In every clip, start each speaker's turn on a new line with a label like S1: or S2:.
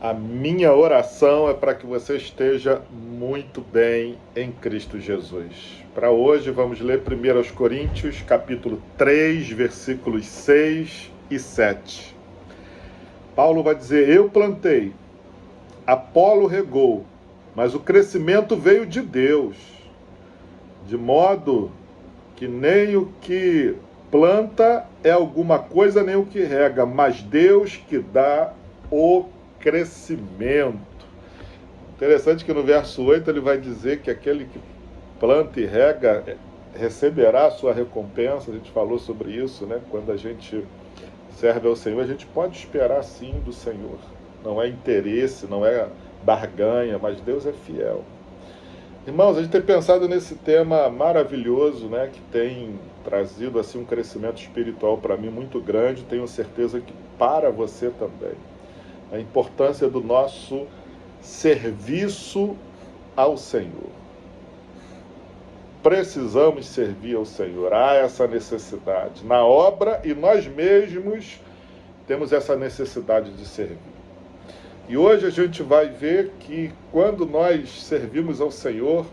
S1: A minha oração é para que você esteja muito bem em Cristo Jesus. Para hoje vamos ler 1 Coríntios, capítulo 3, versículos 6 e 7. Paulo vai dizer: eu plantei, Apolo regou, mas o crescimento veio de Deus, de modo que nem o que planta é alguma coisa, nem o que rega, mas Deus que dá o crescimento. Interessante que no verso 8 ele vai dizer que aquele que planta e rega receberá a sua recompensa. A gente falou sobre isso, né? Quando a gente serve ao Senhor, a gente pode esperar sim do Senhor. Não é interesse, não é barganha, mas Deus é fiel. Irmãos, a gente tem pensado nesse tema maravilhoso, né, que tem trazido assim um crescimento espiritual para mim muito grande, tenho certeza que para você também. A importância do nosso serviço ao Senhor. Precisamos servir ao Senhor, há essa necessidade. Na obra e nós mesmos temos essa necessidade de servir. E hoje a gente vai ver que quando nós servimos ao Senhor,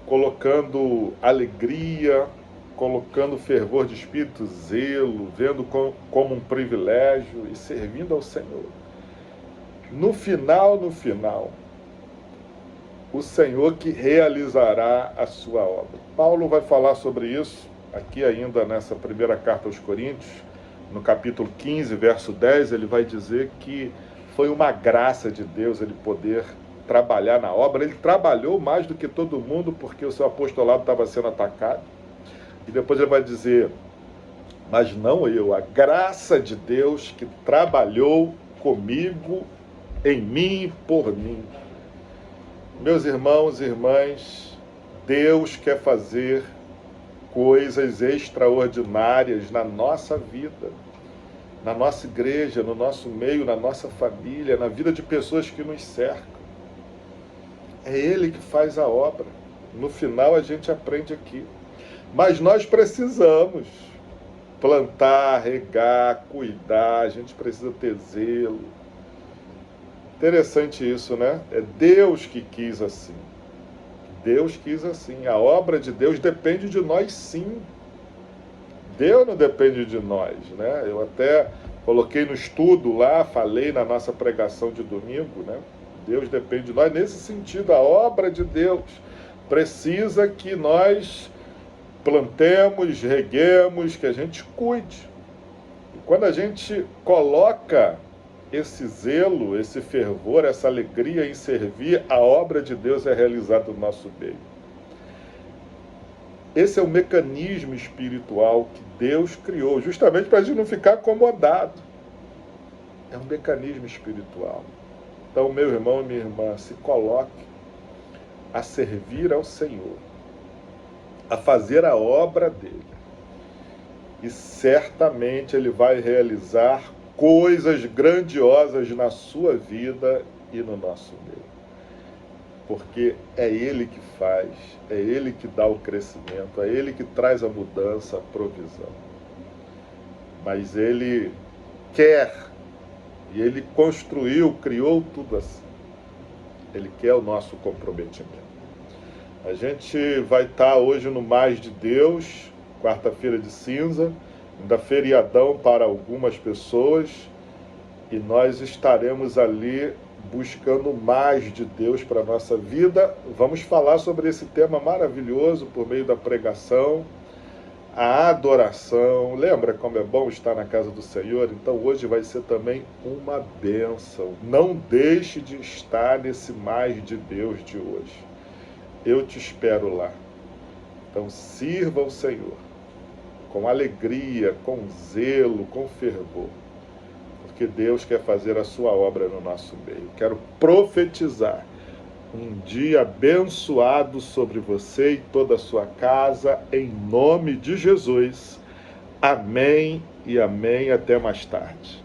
S1: colocando alegria, colocando fervor de espírito, zelo, vendo como um privilégio e servindo ao Senhor, no final, o Senhor que realizará a sua obra. Paulo vai falar sobre isso aqui ainda nessa primeira carta aos Coríntios, no capítulo 15, verso 10, ele vai dizer que foi uma graça de Deus ele poder trabalhar na obra. Ele trabalhou mais do que todo mundo porque o seu apostolado estava sendo atacado. E depois ele vai dizer: mas não eu, a graça de Deus que trabalhou comigo, em mim e por mim. Meus irmãos e irmãs, Deus quer fazer coisas extraordinárias na nossa vida, na nossa igreja, no nosso meio, na nossa família, na vida de pessoas que nos cercam. É Ele que faz a obra. No final a gente aprende aqui. Mas nós precisamos plantar, regar, cuidar, a gente precisa ter zelo. Interessante isso, né? É Deus que quis assim. Deus quis assim. A obra de Deus depende de nós, sim. Deus não depende de nós, né? Eu até coloquei no estudo lá, falei na nossa pregação de domingo, né? Deus depende de nós nesse sentido. A obra de Deus precisa que nós plantemos, reguemos, que a gente cuide. E quando a gente coloca esse zelo, esse fervor, essa alegria em servir, a obra de Deus é realizada no nosso meio. Esse é o mecanismo espiritual que Deus criou, justamente para a gente não ficar acomodado. É um mecanismo espiritual. Então, meu irmão e minha irmã, se coloque a servir ao Senhor, a fazer a obra dele. E certamente ele vai realizar coisas grandiosas na sua vida e no nosso meio. Porque é Ele que faz, é Ele que dá o crescimento, é Ele que traz a mudança, a provisão. Mas Ele quer, e Ele construiu, criou tudo assim. Ele quer o nosso comprometimento. A gente vai estar hoje no Mais de Deus, quarta-feira de cinza, ainda feriadão para algumas pessoas, e nós estaremos ali buscando mais de Deus para a nossa vida. Vamos falar sobre esse tema maravilhoso por meio da pregação, a adoração. Lembra como é bom estar na casa do Senhor? Então hoje vai ser também uma bênção. Não deixe de estar nesse Mais de Deus de hoje. Eu te espero lá. Então sirva ao Senhor com alegria, com zelo, com fervor, porque Deus quer fazer a sua obra no nosso meio. Quero profetizar um dia abençoado sobre você e toda a sua casa, em nome de Jesus. Amém e amém. Até mais tarde.